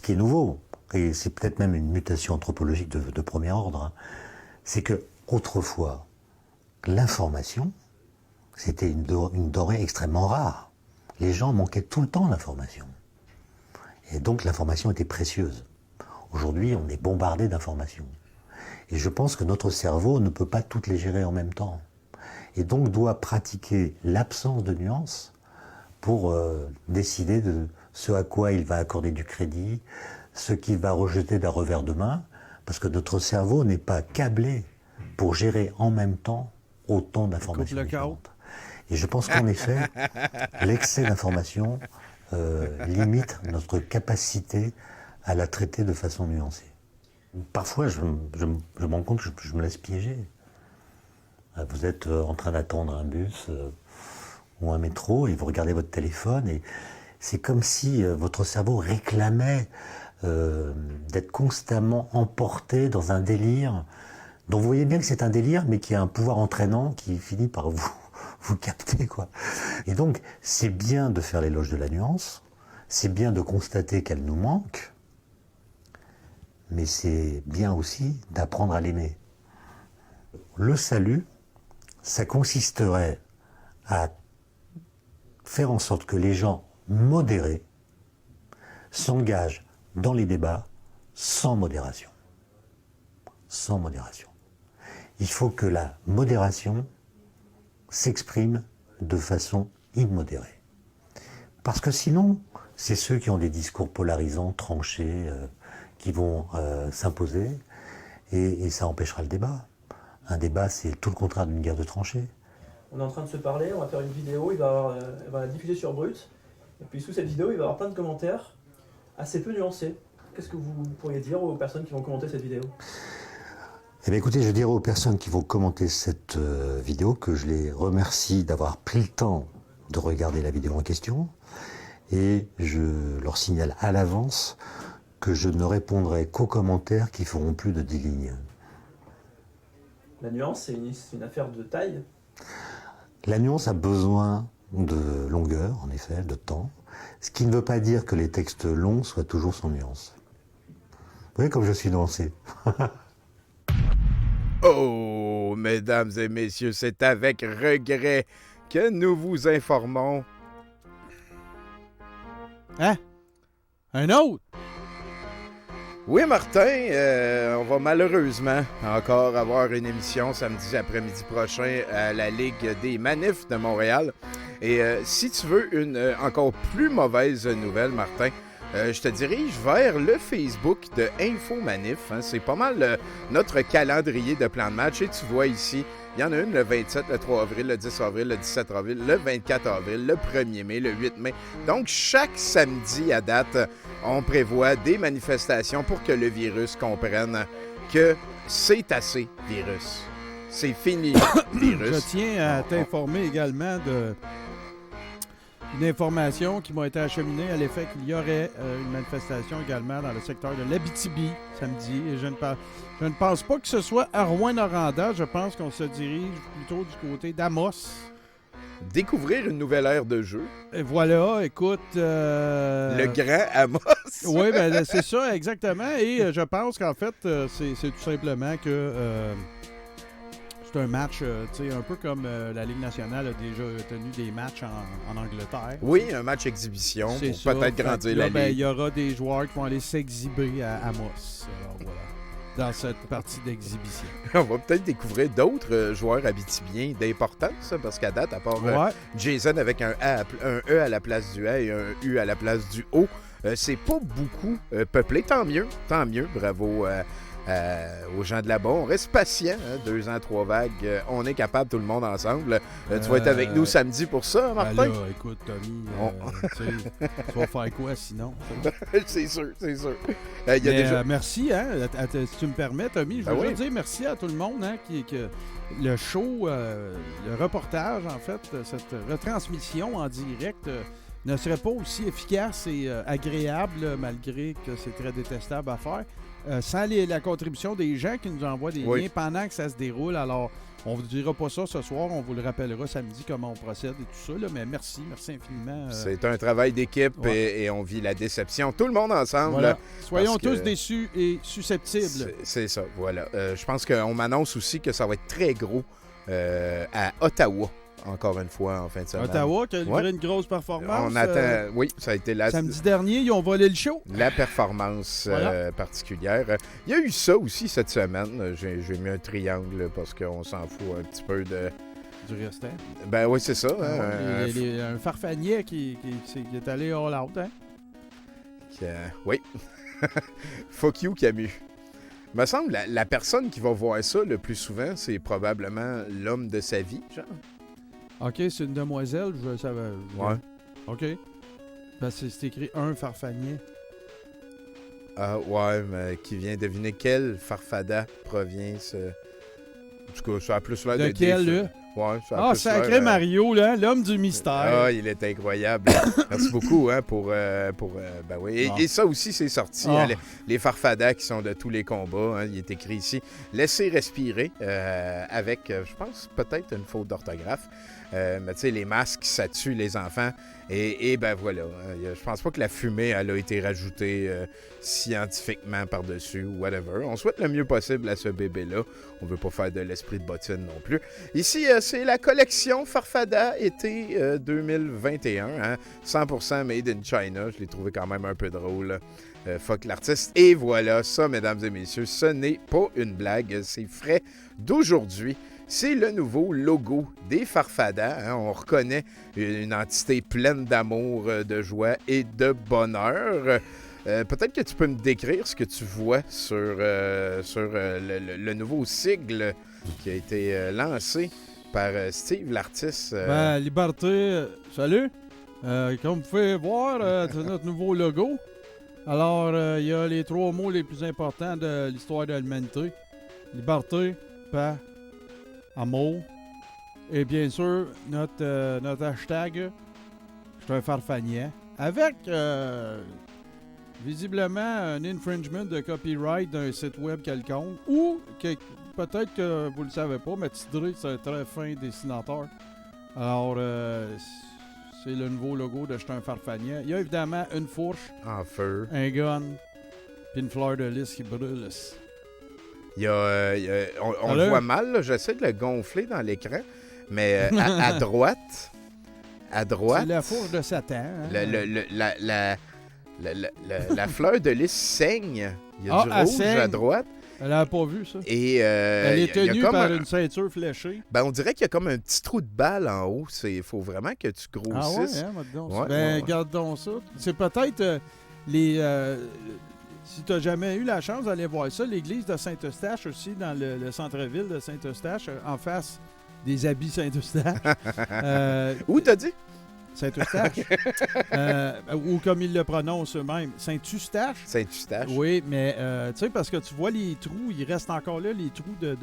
qui est nouveau, et c'est peut-être même une mutation anthropologique de premier ordre, hein, c'est que autrefois, l'information, c'était une denrée extrêmement rare. Les gens manquaient tout le temps d'informations. Et donc l'information était précieuse. Aujourd'hui, on est bombardé d'informations. Et je pense que notre cerveau ne peut pas toutes les gérer en même temps. Et donc doit pratiquer l'absence de nuances pour décider de ce à quoi il va accorder du crédit, ce qu'il va rejeter d'un revers de main, parce que notre cerveau n'est pas câblé pour gérer en même temps autant d'informations différentes. Et je pense qu'en effet, l'excès d'informations limite notre capacité à la traiter de façon nuancée. Parfois, je me rends compte que je me laisse piéger. Vous êtes en train d'attendre un bus ou un métro et vous regardez votre téléphone et c'est comme si votre cerveau réclamait d'être constamment emporté dans un délire dont vous voyez bien que c'est un délire mais qui a un pouvoir entraînant qui finit par vous capter, quoi. Et donc, c'est bien de faire l'éloge de la nuance, c'est bien de constater qu'elle nous manque, mais c'est bien aussi d'apprendre à l'aimer. Le salut, ça consisterait à faire en sorte que les gens modérés s'engagent dans les débats sans modération. Sans modération. Il faut que la modération s'exprime de façon immodérée. Parce que sinon, c'est ceux qui ont des discours polarisants, tranchés, qui vont s'imposer, et ça empêchera le débat. Un débat, c'est tout le contraire d'une guerre de tranchées. On est en train de se parler, on va faire une vidéo, elle va la diffuser sur Brut, et puis sous cette vidéo, il va y avoir plein de commentaires assez peu nuancés. Qu'est-ce que vous pourriez dire aux personnes qui vont commenter cette vidéo ? Eh bien écoutez, je dirais aux personnes qui vont commenter cette vidéo que je les remercie d'avoir pris le temps de regarder la vidéo en question, et je leur signale à l'avance que je ne répondrai qu'aux commentaires qui feront plus de 10 lignes. La nuance, c'est une affaire de taille. La nuance a besoin de longueur, en effet, de temps, ce qui ne veut pas dire que les textes longs soient toujours sans nuance. Vous voyez comme je suis nuancé. Oh, mesdames et messieurs, c'est avec regret que nous vous informons. Hein? Un autre? Oui, Martin, on va malheureusement encore avoir une émission samedi après-midi prochain à la Ligue des Manifs de Montréal. Et si tu veux une encore plus mauvaise nouvelle, Martin, je te dirige vers le Facebook de Info Manif. Hein. C'est pas mal notre calendrier de plan de match. Et tu vois ici, il y en a une le 27, le 3 avril, le 10 avril, le 17 avril, le 24 avril, le 1er mai, le 8 mai. Donc, chaque samedi à date, on prévoit des manifestations pour que le virus comprenne que c'est assez, virus. C'est fini, virus. Je tiens à t'informer également d'une information qui m'a été acheminée à l'effet qu'il y aurait une manifestation également dans le secteur de l'Abitibi samedi. Et je ne pense pas que ce soit à Rouyn-Noranda. Je pense qu'on se dirige plutôt du côté d'Amos. Découvrir une nouvelle ère de jeu. Et voilà, écoute... Le grand Amos. Oui, ben, c'est ça, exactement. Et je pense qu'en fait, c'est tout simplement que... c'est un match, tu sais, un peu comme la Ligue nationale a déjà tenu des matchs en Angleterre. Oui, un match exhibition c'est pour ça. peut-être grandir la Ben, Ligue. il y aura des joueurs qui vont aller s'exhiber à Amos. Alors voilà, dans cette partie d'exhibition. On va peut-être découvrir d'autres joueurs abitibiens d'importance, parce qu'à date, à part Jason avec un E à la place du A et un U à la place du O, c'est pas beaucoup peuplé. Tant mieux, bravo aux gens de là-bas. On reste patient, hein, 2 ans, 3 vagues. On est capable, tout le monde ensemble. Tu vas être avec nous samedi pour ça, Martin? Ben là, écoute, Tommy, tu vas faire quoi sinon? c'est sûr. Merci, hein, si tu me permets, Tommy, je voudrais dire merci à tout le monde, hein, que le show, le reportage, en fait, cette retransmission en direct ne serait pas aussi efficace et agréable, malgré que c'est très détestable à faire. sans la contribution des gens qui nous envoient des liens pendant que ça se déroule. Alors, on ne vous dira pas ça ce soir, on vous le rappellera samedi comment on procède et tout ça. Là, mais merci infiniment. C'est un travail d'équipe et on vit la déception. Tout le monde ensemble. Voilà. Là, soyons tous déçus et susceptibles. C'est ça, voilà. Je pense qu'on m'annonce aussi que ça va être très gros à Ottawa. Encore une fois, en fin de semaine. Ottawa qui a livré une grosse performance. On attend, oui, ça a été samedi dernier, ils ont volé le show. La performance particulière. Il y a eu ça aussi cette semaine. J'ai mis un triangle parce qu'on s'en fout un petit peu du restant. Ben oui, c'est ça. Un farfanier qui est allé all out. Hein? Oui. Fuck you, Camus. Il me semble la personne qui va voir ça le plus souvent, c'est probablement l'homme de sa vie, genre. OK, c'est une demoiselle, je savais. Ouais. OK. Ben, c'est écrit un farfanier. Ah, ouais, mais qui vient deviner quel farfada provient ce. En tout cas, ça a plus l'air de. Lequel, là? Ouais, ça a plus sacré l'air, Mario, là, l'homme du mystère. Ah, il est incroyable. Merci beaucoup pour ben oui. Et ça aussi, c'est sorti. Hein, les farfadas qui sont de tous les combats. Hein, il est écrit ici. Laissez respirer avec, je pense, peut-être une faute d'orthographe. Mais tu sais, les masques, ça tue les enfants. Et ben voilà. Je pense pas que la fumée, elle a été rajoutée scientifiquement par-dessus ou whatever. On souhaite le mieux possible à ce bébé-là. On veut pas faire de l'esprit de bottine non plus. Ici, c'est la collection Farfada été 2021. Hein, 100% made in China. Je l'ai trouvé quand même un peu drôle. Fuck l'artiste. Et voilà, ça, mesdames et messieurs, ce n'est pas une blague. C'est frais d'aujourd'hui. C'est le nouveau logo des Farfadas. Hein. On reconnaît une entité pleine d'amour, de joie et de bonheur. Peut-être que tu peux me décrire ce que tu vois sur le nouveau sigle qui a été lancé par Steve, l'artiste. Liberté, salut. Comme vous pouvez voir, c'est notre nouveau logo. Alors, il y a les 3 mots les plus importants de l'histoire de l'humanité. Liberté, paix, amour. Et bien sûr, notre hashtag, je suis un farfanier. Avec, visiblement, un infringement de copyright d'un site web quelconque. Ou, peut-être que vous ne le savez pas, mais Tidré, c'est un très fin dessinateur. Alors, c'est le nouveau logo de Je suis un farfanier. Il y a évidemment une fourche, en feu, un gun, puis une fleur de lys qui brûle. On le voit mal, là. J'essaie de le gonfler dans l'écran, mais à droite... C'est la fourche de Satan. Hein? La fleur de lys saigne. Il y a du rouge à droite. Elle n'a pas vu, ça. Et, elle est tenue par une ceinture fléchée. Ben, on dirait qu'il y a comme un petit trou de balle en haut. Il faut vraiment que tu grossisses. Garde donc ça. C'est peut-être si tu n'as jamais eu la chance d'aller voir ça, l'église de Saint-Eustache aussi, dans le centre-ville de Saint-Eustache, en face des habits Saint-Eustache. Où t'as dit? Saint-Eustache. Ou comme ils le prononcent eux-mêmes, Saint-Eustache. Saint-Eustache. Oui, mais tu sais, parce que tu vois les trous, il reste encore là les trous de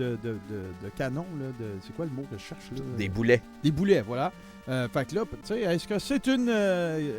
canon. Là, c'est quoi le mot que je cherche? Là? Des boulets. Des boulets, voilà. Fait que là, tu sais, est-ce que c'est une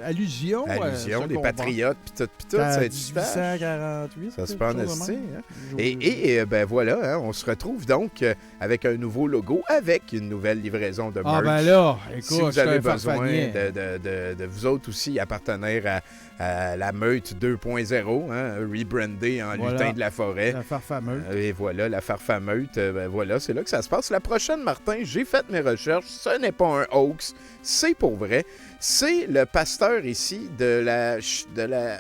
allusion? Allusion, les patriotes, puis tout, Saint-Eustache. 1848. Ça se prend en esti. Hein? Et ben voilà, hein, on se retrouve donc avec un nouveau logo, avec une nouvelle livraison de merch. Ah ben là, écoute, si vous avez besoin de vous autres aussi appartenir à la meute 2.0, hein, rebrandée en lutin de la forêt. La farfameute. Et voilà, la farfameute. Ben voilà, c'est là que ça se passe. La prochaine, Martin, j'ai fait mes recherches. Ce n'est pas un hoax. C'est pour vrai. C'est le pasteur ici de la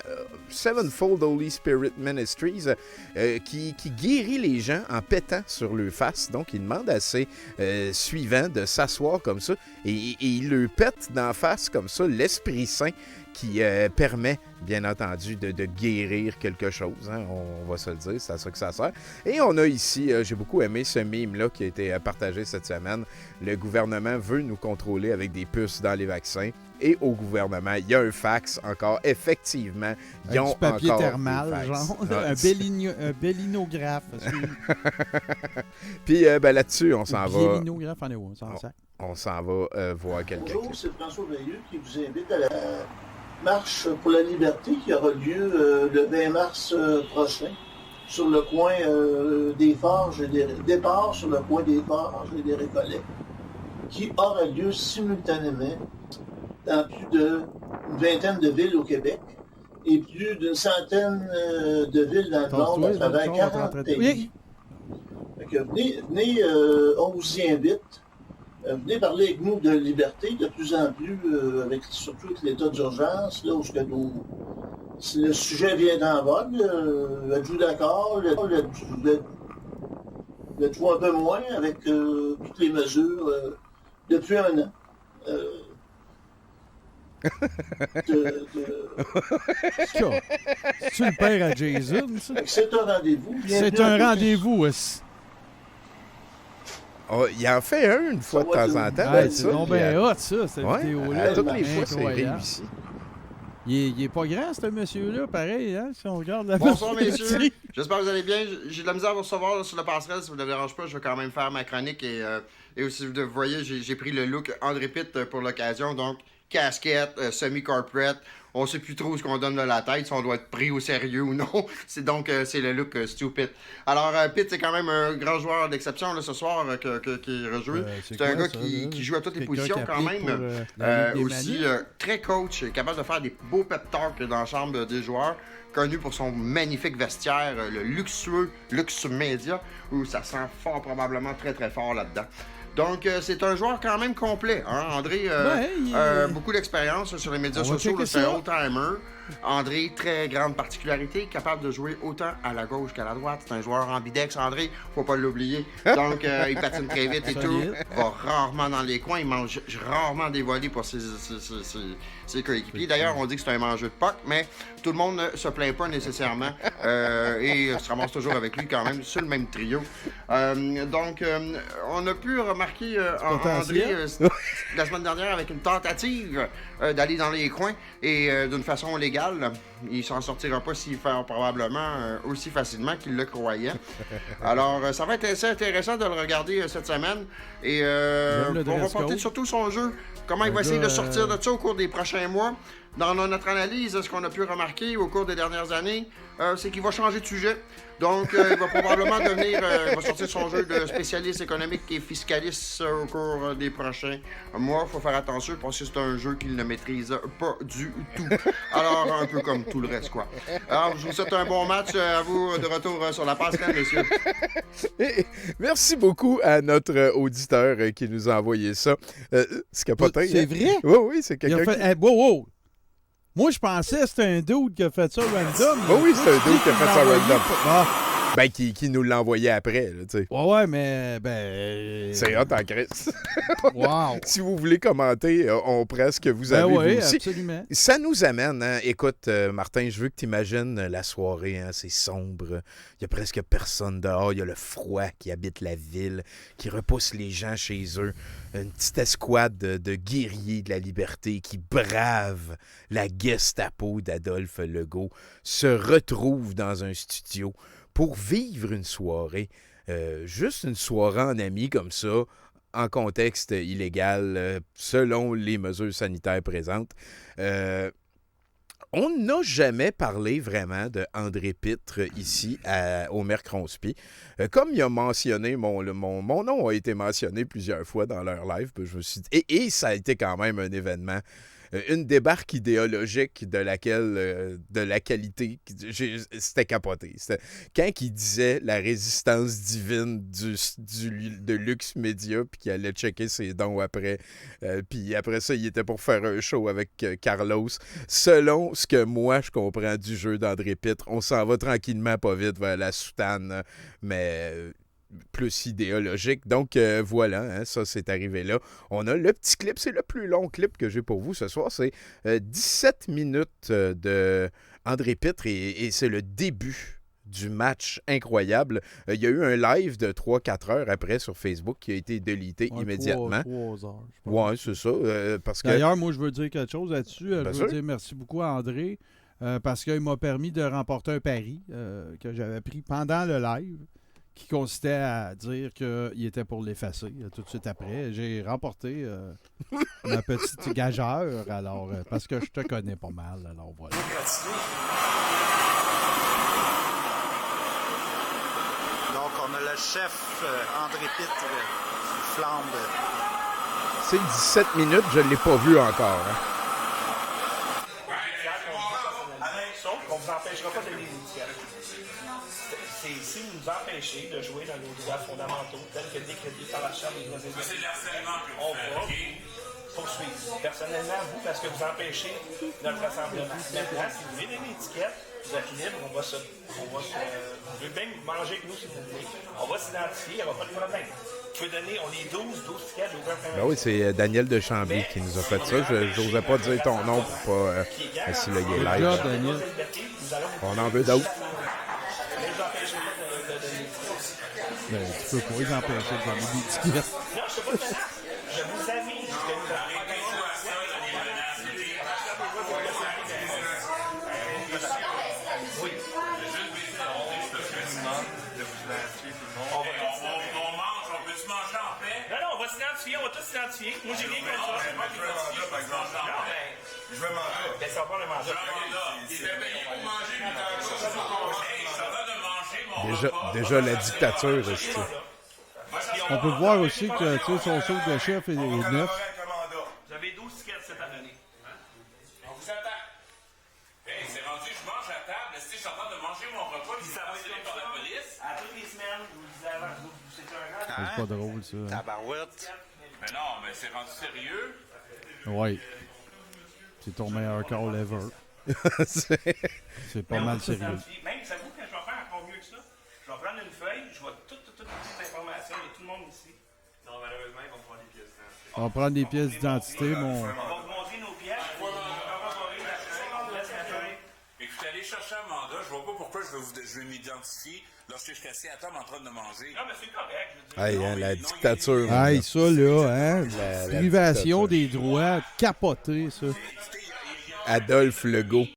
Sevenfold Holy Spirit Ministries qui guérit les gens en pétant sur leur face. Donc, il demande à ses suivants de s'asseoir comme ça et il leur pète d'en face comme ça l'Esprit Saint qui permet, bien entendu, de guérir quelque chose. Hein? On va se le dire, c'est à ça que ça sert. Et on a ici, j'ai beaucoup aimé ce meme-là qui a été partagé cette semaine. Le gouvernement veut nous contrôler avec des puces dans les vaccins. Et au gouvernement, il y a un fax encore. Effectivement, ils ont du papier encore thermal, genre. Un bellinographe. Puis là-dessus, on s'en va. Bellinographe, on s'en va voir quelqu'un. Bonjour, c'est François Veilleux qui vous invite à la marche pour la liberté qui aura lieu le 20 mars prochain sur le coin des Forges et des départ sur le coin des Forges et des Récollets, qui aura lieu simultanément dans plus d'une vingtaine de villes au Québec et plus d'une centaine de villes dans le monde à travers 40 pays. Oui. Fait que venez, on vous y invite. Venez parler avec nous de liberté de plus en plus, surtout avec l'état d'urgence, là, où si le sujet vient en vogue, êtes-vous d'accord? Êtes-vous un peu moins avec toutes les mesures depuis un an? Tu le père à Jason, ça? C'est un rendez-vous. C'est un rendez-vous aussi. Oh, il en fait un une fois de temps en temps. Ouais, de c'est ça, donc puis, bien hot, ça, cette ouais, vidéo-là. à toutes les fois, c'est Incroyable. réussi. Il est pas grand, ce monsieur-là, pareil, hein, si on regarde la Bonsoir, perspective. messieurs. J'espère que vous allez bien. J'ai de la misère à vous recevoir là, sur le passerelle. Si vous ne me dérange pas, je vais quand même faire ma chronique. Et aussi, vous voyez, j'ai pris le look André Pitt pour l'occasion. Donc, casquette, semi-corporate. On sait plus trop ce qu'on donne de la tête, si on doit être pris au sérieux ou non. C'est le look stupid. Alors, Pitt, c'est quand même un grand joueur d'exception là, ce soir qui rejoué. C'est un gars qui joue à toutes les positions quand même. Aussi, très coach, capable de faire des beaux pep talks dans la chambre des joueurs. Connu pour son magnifique vestiaire, le luxueux Luxe Media, où ça sent fort probablement très très fort là-dedans. Donc, c'est un joueur quand même complet. Hein? André, beaucoup d'expérience sur les médias sociaux. C'est un old-timer. André, très grande particularité, capable de jouer autant à la gauche qu'à la droite. C'est un joueur ambidex, André, faut pas l'oublier. Donc, il patine très vite et tout. Va rarement dans les coins. Il mange rarement des volées pour ses coéquipiers. D'ailleurs, on dit que c'est un mangeur de puck, mais tout le monde ne se plaint pas nécessairement. Et se ramasse toujours avec lui quand même sur le même trio. Donc, on a pu remarquer André la semaine dernière avec une tentative d'aller dans les coins et d'une façon légale. Il s'en sortira pas s'il fait probablement aussi facilement qu'il le croyait. Alors, ça va être assez intéressant de le regarder cette semaine. Et on va porter surtout son jeu. Comment il va essayer de sortir de ça au cours des prochains mois. Dans notre analyse, ce qu'on a pu remarquer au cours des dernières années, c'est qu'il va changer de sujet. Donc, il va probablement devenir, il va sortir son jeu de spécialiste économique et fiscaliste au cours des prochains mois. Il faut faire attention parce que c'est un jeu qu'il ne maîtrise pas du tout. Alors, un peu comme tout le reste, quoi. Alors, je vous souhaite un bon match. À vous de retour sur la passerelle, messieurs. Merci beaucoup à notre auditeur qui nous a envoyé ça. C'est capoté. C'est vrai? Oui, c'est quelqu'un qui... wow. Moi, je pensais que c'était un dude qui a fait ça random. Oui, c'est un dude qui a fait ça random. Ah. Ben, qui nous l'a envoyé après, là, tu sais. Ouais, mais, c'est hot en Christ. Wow. Si vous voulez commenter, on presse que vous avez oui, vous aussi. Absolument. Ça nous amène, hein. Écoute, Martin, je veux que tu imagines la soirée, hein. C'est sombre. Il y a presque personne dehors. Il y a le froid qui habite la ville, qui repousse les gens chez eux. Une petite escouade de guerriers de la liberté qui bravent la Gestapo d'Adolphe Legault se retrouve dans un studio pour vivre une soirée, juste une soirée en amis comme ça, en contexte illégal, selon les mesures sanitaires présentes. On n'a jamais parlé vraiment de André Pitre ici au Mercronspi. Comme il a mentionné, mon nom a été mentionné plusieurs fois dans leur live. Je me suis dit, et ça a été quand même un événement. Une débarque idéologique de la qualité, c'était capoté. Quand il disait la résistance divine de Luxe Media, puis qu'il allait checker ses dons après, puis après ça, il était pour faire un show avec Carlos. Selon ce que moi, je comprends du jeu d'André Pitre, on s'en va tranquillement, pas vite, vers la soutane, mais... plus idéologique. Donc, voilà, hein, ça, c'est arrivé là. On a le petit clip, c'est le plus long clip que j'ai pour vous ce soir. C'est 17 minutes de André Pitre et c'est le début du match incroyable. Il y a eu un live de 3-4 heures après sur Facebook qui a été délité immédiatement. 3 heures, je pense. Ouais, c'est ça. Parce que... D'ailleurs, moi, je veux dire quelque chose là-dessus. Je veux sûr. dire merci beaucoup à André parce qu'il m'a permis de remporter un pari que j'avais pris pendant le live, qui consistait à dire qu'il était pour l'effacer tout de suite après. J'ai remporté ma petite gageure, alors parce que je te connais pas mal, alors voilà. le chef André Pitt flambe. C'est 17 minutes, je ne l'ai pas vu encore. Hein. Sauf qu'on ne vous empêchera pas de donner des étiquettes. C'est si vous nous empêchez de jouer dans nos droits fondamentaux, tels que décrétés par la Charte des droits individuels. C'est de l'harcèlement que vous faites. On va poursuivre. Personnellement, vous, parce que vous empêchez notre rassemblement. Maintenant, si vous voulez donner l'étiquette, vous êtes libre, vous pouvez bien manger avec nous si vous voulez. On va s'identifier, il n'y aura pas de problème. Vous pouvez donner, on est 12 tickets, aucun problème. Ben oui, c'est Daniel de Chambly qui nous a fait ça. Je n'osais pas dire ton nom pour pas si le il est live. Là, Daniel. On en veut d'autres. Ben, tu peux pas les empêcher de donner des étiquettes. Non, je sais pas maintenant. Je vous avise que nous avons on va tous s'identifier. Moi, j'ai rien contre ça. Je veux manger. Ben, ça va pas le manger. Il est payé pour manger, Déjà la dictature, c'est ça. On peut voir aussi que son souffle de chef est neuf. Vous avez 12 tickets cette année. On vous attend. Hey, c'est rendu, je mange à table. Si je suis en train de manger mon repas, puis ça va être par la police. À toutes les semaines, je vous le disais avant, c'est un rang. C'est pas drôle, ça. Hein? Tabarouette. Mais non, mais c'est rendu sérieux. Oui. C'est ton meilleur call ever. C'est pas mal sérieux. Même, savez-vous que je vais faire encore mieux que ça? Je vais prendre une feuille, je vais toutes les informations de tout le monde ici. Non, malheureusement, ils vont prendre des pièces d'identité. On va prendre des pièces d'identité, mon... On va vous montrer nos pièces. Écoutez, allez chercher un mandat. Je vois pas pourquoi je vais m'identifier lorsque je suis assis à table en train de manger. Non, mais c'est correct. Hey, hein, la dictature. Hey, ça, là, hein? La Privation des droits, capoté, ça. Adolphe Legault.